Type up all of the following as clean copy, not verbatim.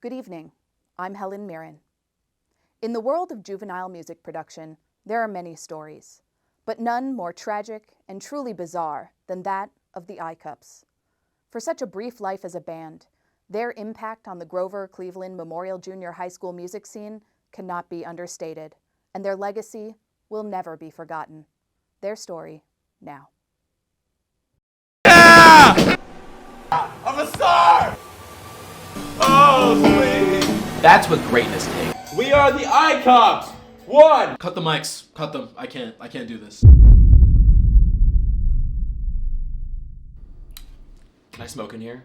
Good evening. I'm Helen Mirren. In the world of juvenile music production, there are many stories, but none more tragic and truly bizarre than that of the I-Cups. For such a brief life as a band, their impact on the Grover Cleveland Memorial Junior High School music scene cannot be understated, and their legacy will never be forgotten. Their story now. Yeah! I'm a star! Oh, sweet! That's what greatness takes. We are the I-Cups! One! Cut the mics. Cut them. I can't do this. Can I smoke in here?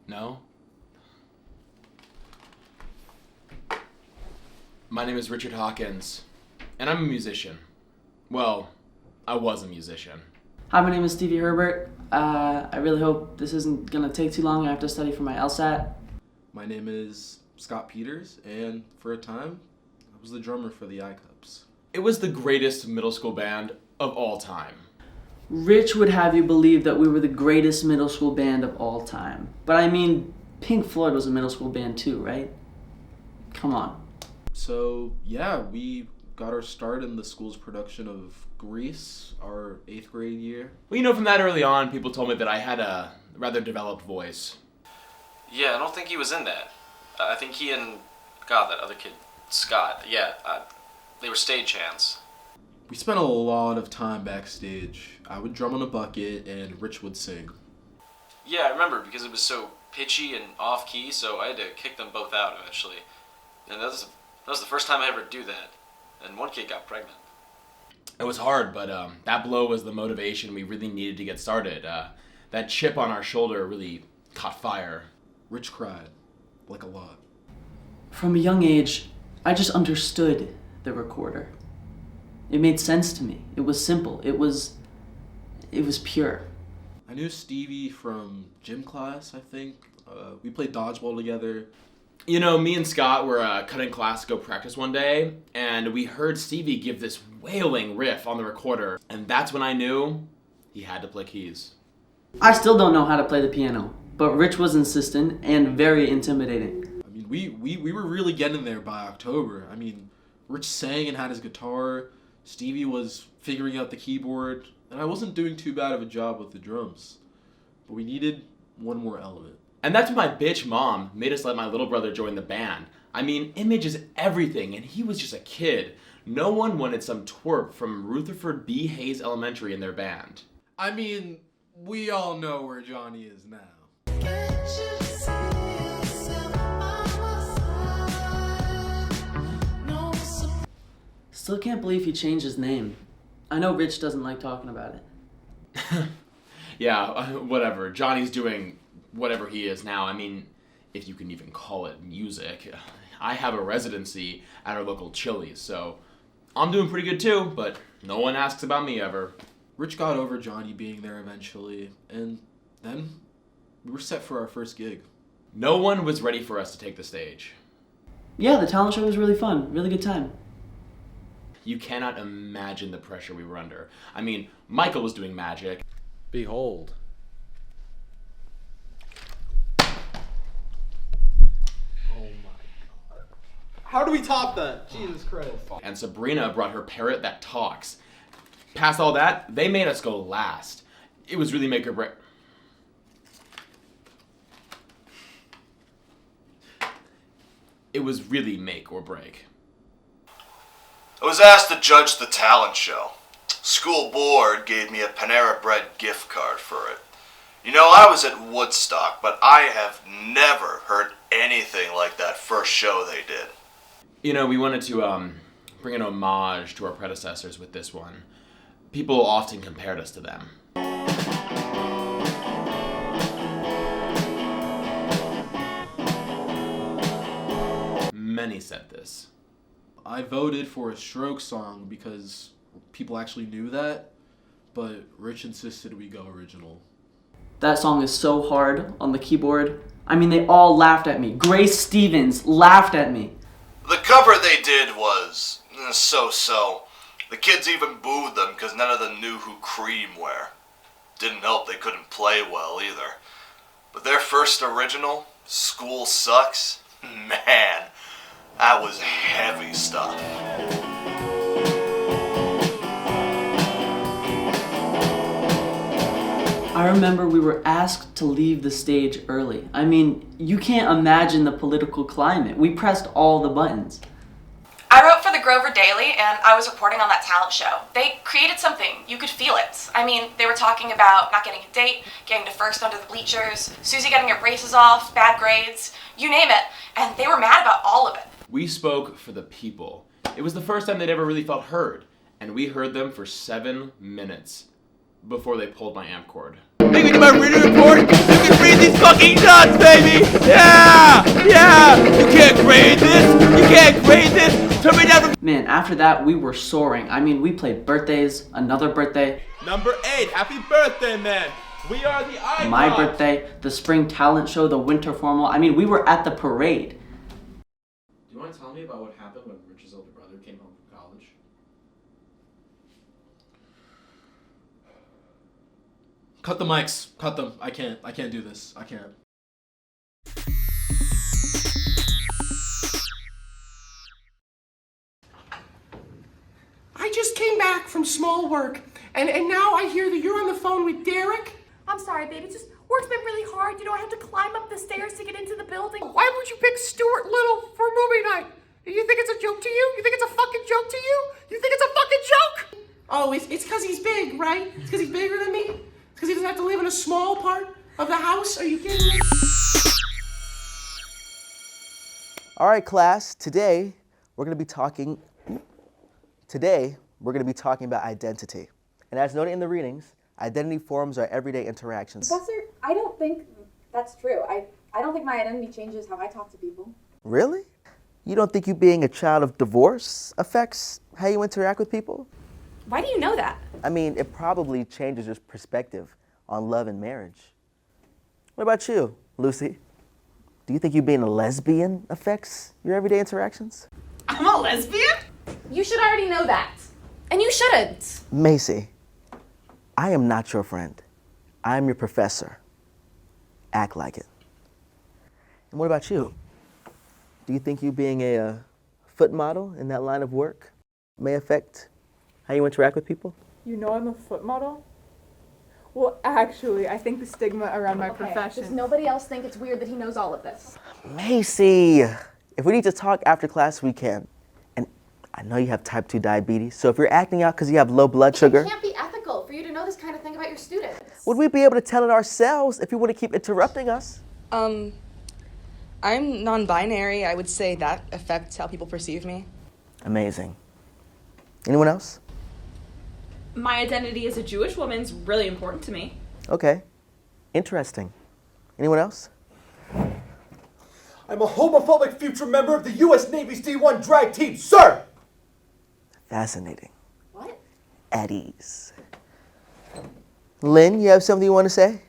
No? My name is Richard Hawkins, and I'm a musician. Well, I was a musician. Hi, my name is Stevie Herbert. I really hope this isn't gonna take too long. I have to study for my LSAT. My name is Scott Peters, and for a time, I was the drummer for the I-Cups. It was the greatest middle school band of all time. Rich would have you believe that we were the greatest middle school band of all time. But I mean, Pink Floyd was a middle school band too, right? Come on. So, yeah, we got our start in the school's production of Grease, our 8th grade year. Well, from that early on, people told me that I had a rather developed voice. Yeah, I don't think he was in that. I think he and, God, that other kid, Scott, they were stagehands. We spent a lot of time backstage. I would drum on a bucket, and Rich would sing. Yeah, I remember, because it was so pitchy and off-key, so I had to kick them both out eventually. And that was the first time I ever do that. And one kid got pregnant. It was hard, but that blow was the motivation we really needed to get started. That chip on our shoulder really caught fire. Rich cried, like a lot. From a young age, I just understood the recorder. It made sense to me. It was simple. It was pure. I knew Stevie from gym class, I think. We played dodgeball together. Me and Scott were cutting class to go practice one day, and we heard Stevie give this wailing riff on the recorder, and that's when I knew he had to play keys. I still don't know how to play the piano, but Rich was insistent and very intimidating. I mean, we were really getting there by October. I mean, Rich sang and had his guitar. Stevie was figuring out the keyboard, and I wasn't doing too bad of a job with the drums. But we needed one more element. And that's when my bitch mom made us let my little brother join the band. I mean, image is everything, and he was just a kid. No one wanted some twerp from Rutherford B. Hayes Elementary in their band. I mean, we all know where Johnny is now. Still can't believe he changed his name. I know Rich doesn't like talking about it. Yeah, whatever. Johnny's doing whatever he is now. I mean, if you can even call it music. I have a residency at our local Chili's, so I'm doing pretty good too, but no one asks about me ever. Rich got over Johnny being there eventually, and then we were set for our first gig. No one was ready for us to take the stage. Yeah, the talent show was really fun. Really good time. You cannot imagine the pressure we were under. I mean, Michael was doing magic. Behold. How do we top that? Jesus Christ. And Sabrina brought her parrot that talks. Past all that, they made us go last. It was really make or break. It was really make or break. I was asked to judge the talent show. School board gave me a Panera Bread gift card for it. I was at Woodstock, but I have never heard anything like that first show they did. We wanted to bring an homage to our predecessors with this one. People often compared us to them. Many said this. I voted for a Stroke song because people actually knew that, but Rich insisted we go original. That song is so hard on the keyboard. I mean, they all laughed at me. Grace Stevens laughed at me. The cover they did was so-so. The kids even booed them because none of them knew who Cream were. Didn't help they couldn't play well either. But their first original, School Sucks, Man, that was heavy stuff. I remember we were asked to leave the stage early. I mean, you can't imagine the political climate. We pressed all the buttons. I wrote for the Grover Daily, and I was reporting on that talent show. They created something. You could feel it. I mean, they were talking about not getting a date, getting to first under the bleachers, Susie getting her braces off, bad grades, you name it. And they were mad about all of it. We spoke for the people. It was the first time they'd ever really felt heard, and we heard them for 7 minutes before they pulled my amp cord. Make it my reading report. You can read these fucking nuts, baby. Yeah, yeah. You can't grade this. You can't grade this. Turn me down from Man, after that, we were soaring. I mean, we played birthdays, another birthday, number 8. Happy birthday, man. We are the icons. my birthday, the spring talent show, the winter formal. I mean, we were at the parade. Do you want to tell me about what happened when Rich's older brother came home from college? Cut the mics. Cut them. I can't do this. I can't. I just came back from small work, and now I hear that you're on the phone with Derek. I'm sorry, babe. It's just work's been really hard. You know, I have to climb up the stairs to get into the building. Why would you pick Stuart Little for movie night? You think it's a joke to you? You think it's a fucking joke to you? You think it's a fucking joke? Oh, it's because he's big, right? It's because he's bigger than me? It's because he doesn't have to live in a small part of the house? Are you kidding me? All right, class, today we're going to be talking about identity. And as noted in the readings, identity forms our everyday interactions. Professor, I don't think that's true. I don't think my identity changes how I talk to people. Really? You don't think you being a child of divorce affects how you interact with people? Why do you know that? I mean, it probably changes your perspective on love and marriage. What about you, Lucy? Do you think you being a lesbian affects your everyday interactions? I'm a lesbian? You should already know that. And you shouldn't. Macy, I am not your friend. I am your professor. Act like it. And what about you? Do you think you being a foot model in that line of work may affect how you interact with people? You know I'm a foot model? Well, actually, I think the stigma around my profession... Does nobody else think it's weird that he knows all of this? Macy, if we need to talk after class, we can. And I know you have type 2 diabetes, so if you're acting out because you have low blood sugar... It can't be ethical for you to know this kind of thing about your students. Would we be able to tell it ourselves if you want to keep interrupting us? I'm non-binary. I would say that affects how people perceive me. Amazing. Anyone else? My identity as a Jewish woman is really important to me. Okay. Interesting. Anyone else? I'm a homophobic future member of the U.S. Navy's D1 drag team, sir! Fascinating. What? At ease. Lynn, you have something you want to say?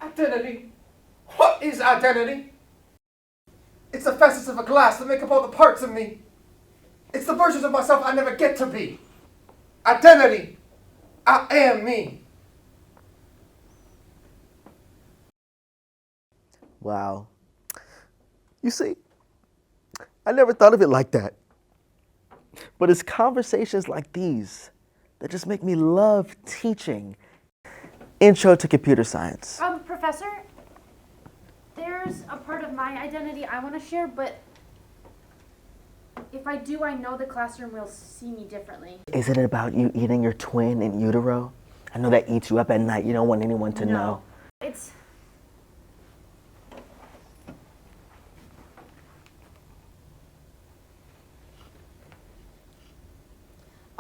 Identity. What is identity? It's the facets of a glass that make up all the parts of me. It's the versions of myself I never get to be. Identity. I am me. Wow. You see, I never thought of it like that. But it's conversations like these that just make me love teaching Intro to Computer Science. Professor, there's a part of my identity I want to share, but if I do, I know the classroom will see me differently. Is it about you eating your twin in utero? I know that eats you up at night. You don't want anyone to know. It's...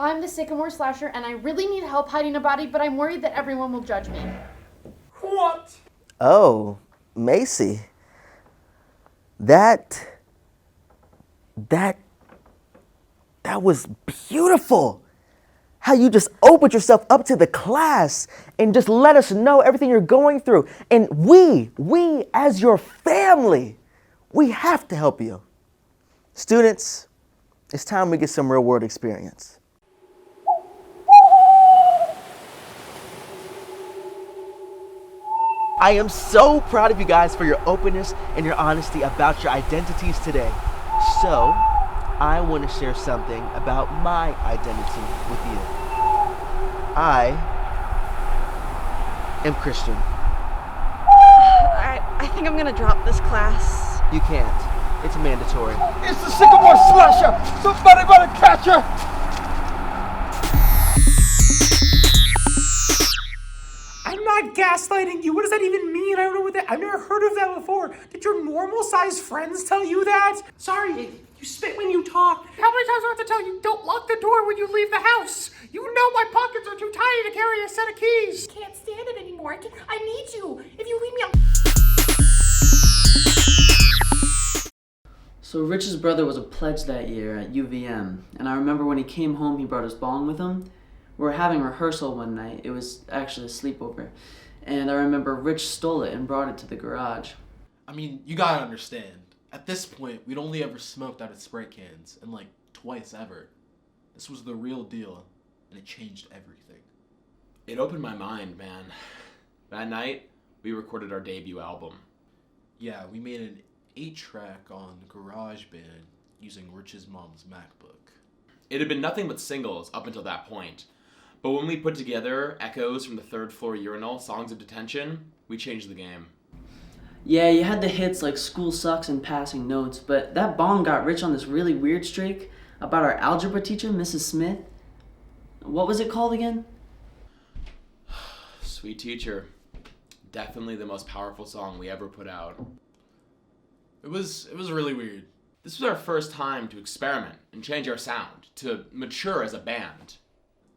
I'm the Sycamore Slasher, and I really need help hiding a body, but I'm worried that everyone will judge me. What? Oh, Macy. That was beautiful. How you just opened yourself up to the class and just let us know everything you're going through. And we as your family, we have to help you. Students, it's time we get some real world experience. I am so proud of you guys for your openness and your honesty about your identities today. So, I want to share something about my identity with you. I am Christian. I think I'm gonna drop this class. You can't. It's mandatory. It's the Sycamore Slasher! Somebody better catch her! I'm not gaslighting you. What does that even mean? I don't know what that. I've never heard of that before. Did your normal-sized friends tell you that? Sorry, you spit when you talk. How many times do I have to tell you? Don't lock the door when you leave the house. You know my pockets are too tiny to carry a set of keys. I can't stand it anymore. I need you. If you leave me, I'll... So Rich's brother was a pledge that year at UVM, and I remember when he came home, he brought his bong with him. We were having rehearsal one night. It was actually a sleepover. And I remember Rich stole it and brought it to the garage. I mean, you gotta understand. At this point, we'd only ever smoked out of spray cans, and like twice ever. This was the real deal, and it changed everything. It opened my mind, man. That night, we recorded our debut album. Yeah, we made an 8-track on GarageBand using Rich's mom's MacBook. It had been nothing but singles up until that point. But when we put together Echoes from the Third Floor Urinal, Songs of Detention, we changed the game. Yeah, you had the hits like School Sucks and Passing Notes, but that bong got Rich on this really weird streak about our algebra teacher, Mrs. Smith. What was it called again? Sweet Teacher. Definitely the most powerful song we ever put out. It was really weird. This was our first time to experiment and change our sound, to mature as a band.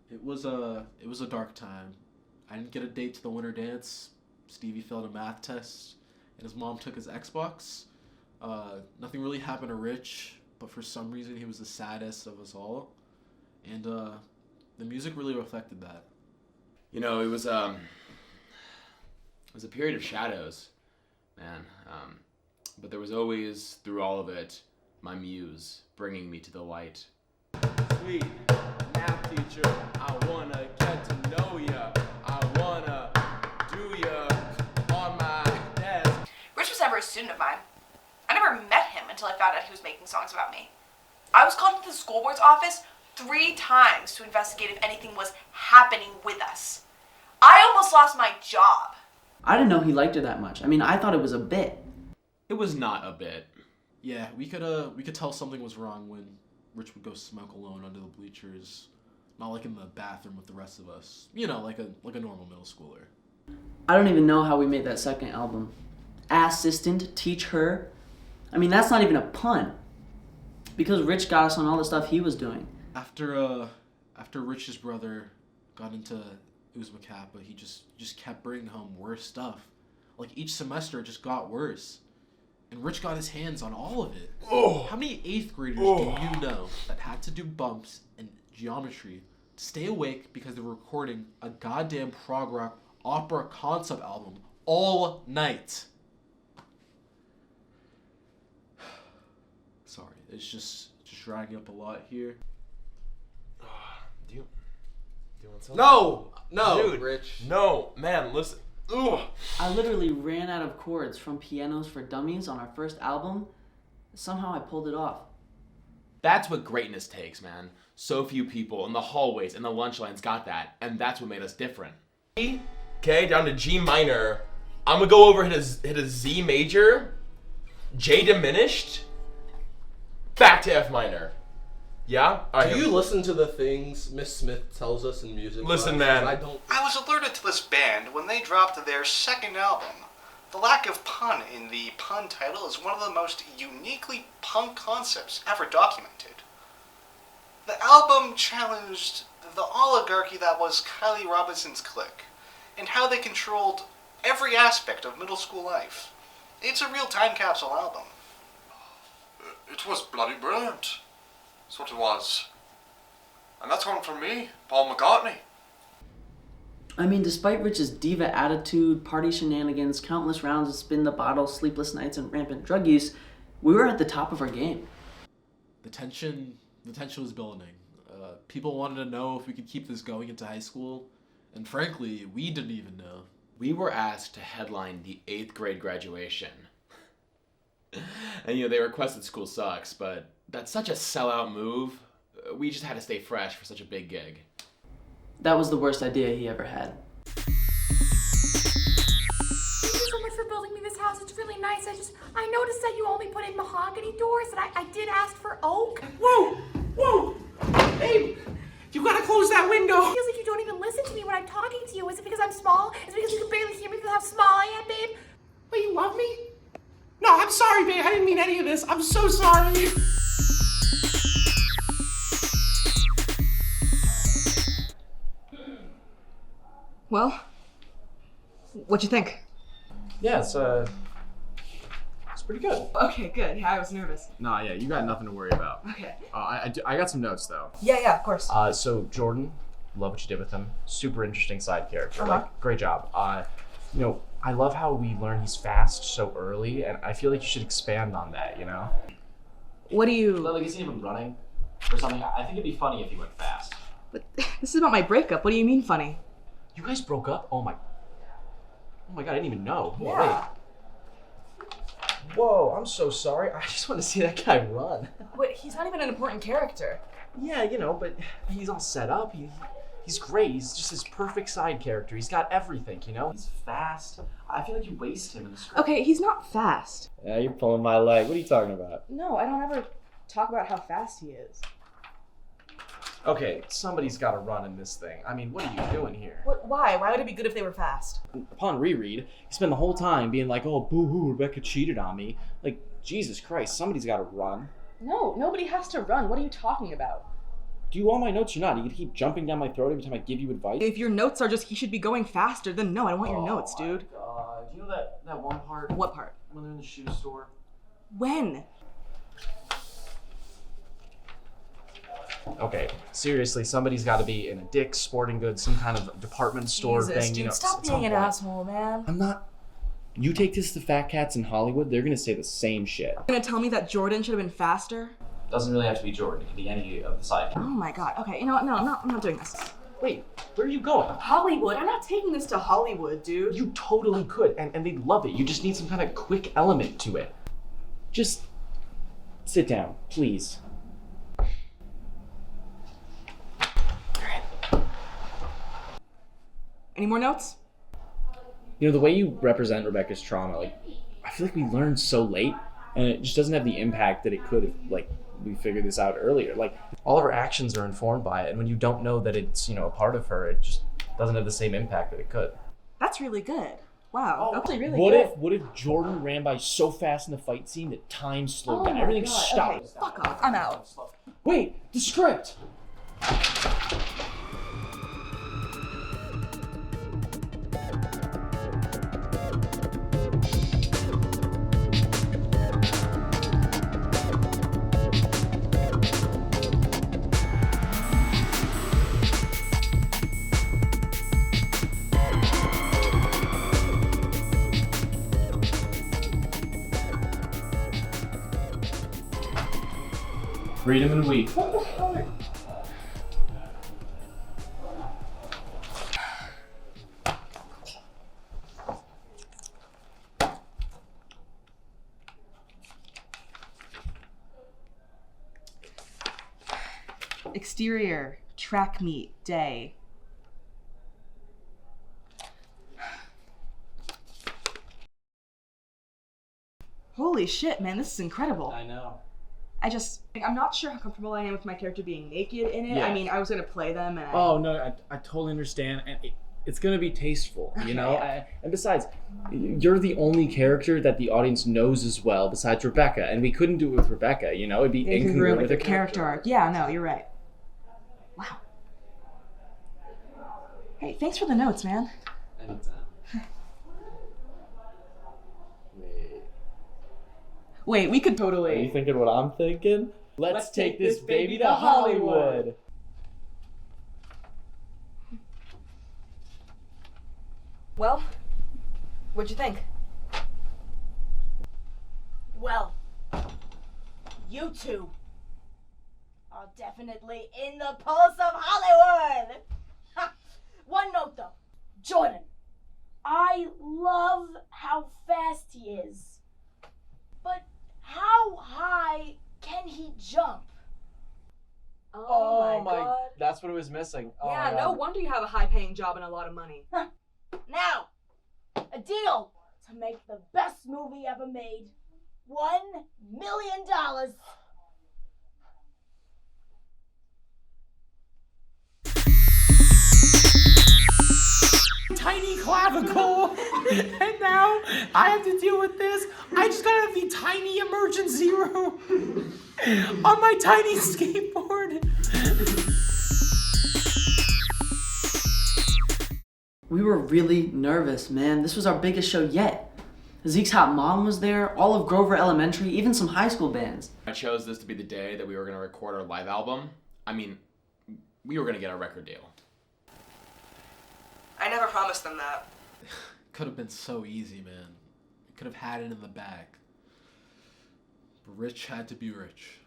It was a dark time. I didn't get a date to the winter dance. Stevie failed a math test, and his mom took his Xbox. Nothing really happened to Rich, but for some reason he was the saddest of us all. And the music really reflected that. You know, it was a period of shadows, man. But there was always, through all of it, my muse bringing me to the light. Sweet math teacher, I wanna get to know ya. I wanna do ya on my desk. Rich was never a student of mine. I never met him until I found out he was making songs about me. I was called into the school board's office 3 times to investigate if anything was happening with us. I almost lost my job. I didn't know he liked her that much. I mean, I thought it was a bit. It was not a bit. Yeah, we could tell something was wrong when Rich would go smoke alone under the bleachers, not like in the bathroom with the rest of us. You know, like a normal middle schooler. I don't even know how we made that second album. Assistant, teach her. I mean, that's not even a pun. Because Rich got us on all the stuff he was doing. After Rich's brother got into Uzma Kappa, he just kept bringing home worse stuff. Like each semester it just got worse. And Rich got his hands on all of it. Oh. How many 8th graders do you know that had to do bumps and geometry to stay awake because they were recording a goddamn prog rock opera concept album all night? Sorry, it's just dragging up a lot here. Do you want something? No, Dude, Rich. No, man, listen. Ugh. I literally ran out of chords from Pianos for Dummies on our first album. Somehow I pulled it off. That's what greatness takes, man. So few people in the hallways and the lunch lines got that, and that's what made us different. Okay, down to G minor. I'm gonna go over hit a Z major, J diminished, back to F minor. Yeah? All right, Do you listen to the things Miss Smith tells us in music? Listen, class? man. I don't. I was alerted to this band when they dropped their second album. The lack of pun in the pun title is one of the most uniquely punk concepts ever documented. The album challenged the oligarchy that was Kylie Robinson's clique, and how they controlled every aspect of middle school life. It's a real time capsule album. It was bloody brilliant. That's what it was. And that's one from me, Paul McCartney. I mean, despite Rich's diva attitude, party shenanigans, countless rounds of spin the bottle, sleepless nights, and rampant drug use, we were at the top of our game. The tension was building. People wanted to know if we could keep this going into high school, and frankly, we didn't even know. We were asked to headline the 8th grade graduation. And they requested School Sucks, but that's such a sellout move. We just had to stay fresh for such a big gig. That was the worst idea he ever had. Thank you so much for building me this house. It's really nice. I noticed that you only put in mahogany doors, and I did ask for oak. Whoa! Whoa! Babe! You gotta close that window! It feels like you don't even listen to me when I'm talking to you. Is it because I'm small? Is it because you can barely hear me because of how small I am, babe? Wait, you love me? No, I'm sorry, babe. I didn't mean any of this. I'm so sorry. Well, what'd you think? Yeah, it's pretty good. Okay, good. Yeah, I was nervous. Nah, yeah, you got nothing to worry about. Okay. I got some notes though. Yeah, of course. So Jordan, love what you did with him. Super interesting side character. Uh-huh. Like, great job. I love how we learn he's fast so early, and I feel like you should expand on that. What do you? Like, is he even running or something? I think it'd be funny if he went fast. But this is about my breakup. What do you mean funny? You guys broke up? Oh my god, I didn't even know. Yeah. Wait. Whoa, I'm so sorry. I just want to see that guy run. Wait, he's not even an important character. Yeah, but he's all set up. He's great. He's just this perfect side character. He's got everything, He's fast. I feel like you waste him in the script. Okay, he's not fast. Yeah, you're pulling my leg. What are you talking about? No, I don't ever talk about how fast he is. Okay, somebody's got to run in this thing. I mean, what are you doing here? Why? Why would it be good if they were fast? Upon reread, you spend the whole time being like, oh, boo-hoo, Rebecca cheated on me. Like, Jesus Christ, somebody's got to run. No, nobody has to run. What are you talking about? Do you want my notes or not? You gonna keep jumping down my throat every time I give you advice? If your notes are just he should be going faster, then no, I don't want your notes, dude. God. Do you know that one part? What part? When they're in the shoe store. When? Okay, seriously, somebody's got to be in a Dick's, Sporting Goods, some kind of department store Jesus, thing. dude, stop being an asshole, man. I'm not. You take this to fat cats in Hollywood, they're gonna say the same shit. You're gonna tell me that Jordan should have been faster? Doesn't really have to be Jordan. It can be any of the side. Oh my god. Okay, you know what? No, I'm not doing this. Wait, where are you going? Hollywood. I'm not taking this to Hollywood, dude. You totally could, and they'd love it. You just need some kind of quick element to it. Just sit down, please. Any more notes? The way you represent Rebecca's trauma, I feel like we learned so late, and it just doesn't have the impact that it could if, we figured this out earlier. All of her actions are informed by it, and when you don't know that it's, a part of her, it just doesn't have the same impact that it could. That's really good. Wow, that's really What good. if Jordan ran by so fast in the fight scene that time slowed down? my Everything God. stopped. Okay, fuck off. I'm out. Wait, the script! Freedom and wheat. What the hell? Exterior, track meet, day. Holy shit, man, this is incredible. I know. I'm not sure how comfortable I am with my character being naked in it. Yeah. I mean, I was gonna play them and Oh, no, I totally understand. And it's going to be tasteful, Okay. And besides, you're the only character that the audience knows as well besides Rebecca. And we couldn't do it with Rebecca, It'd be incongruent with the her character arc. Yeah, no, you're right. Wow. Hey, thanks for the notes, man. Anytime. Wait, we could totally. Are you thinking what I'm thinking? Let's take this baby to Hollywood. Well, what'd you think? Well, you two are definitely in the pulse of Hollywood. Ha! One note though, Jordan, I love how fast he is. But how high can he jump? Oh my God. That's what it was missing. Oh Yeah, my no God. wonder you have a high-paying job and a lot of money. Now, a deal to make the best movie ever made. $1 million. Tiny clavicle, and now I have to deal with this. I just gotta have the tiny emergency room on my tiny skateboard. We were really nervous, man. This was our biggest show yet. Zeke's hot mom was there, all of Grover Elementary, even some high school bands. I chose this to be the day that we were going to record our live album. I mean, we were going to get a record deal. I never promised them that. Could have been so easy, man. We could have had it in the bag. But Rich had to be rich.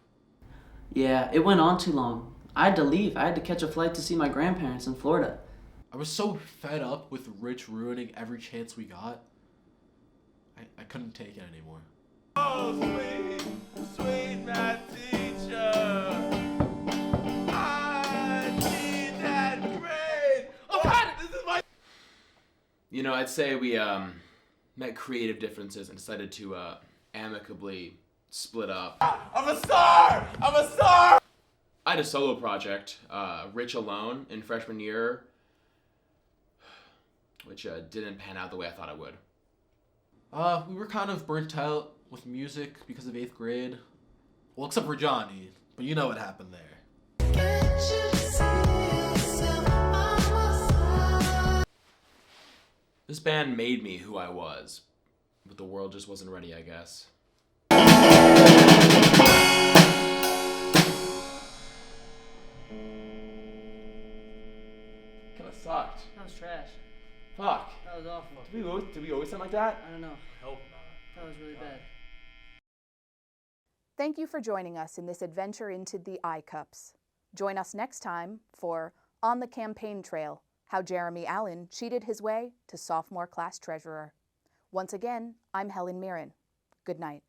Yeah, it went on too long. I had to leave. I had to catch a flight to see my grandparents in Florida. I was so fed up with Rich ruining every chance we got. I couldn't take it anymore. Oh, sweet, sweet math teacher. I need that grade. Oh God, this is my... You know, I'd say we met creative differences and decided to amicably split up. I'm a star! I'm a star! I had a solo project, Rich Alone, in freshman year, which didn't pan out the way I thought it would. We were kind of burnt out with music because of 8th grade. Well, except for Johnny, but you know what happened there. This band made me who I was, but the world just wasn't ready, I guess. Kinda sucked. That was trash. Fuck. That was awful. Did we always sound like that? I don't know. I hope not. That was really bad. Thank you for joining us in this adventure into the I-Cups. Join us next time for On the Campaign Trail, how Jeremy Allen cheated his way to sophomore class treasurer. Once again, I'm Helen Mirren. Good night.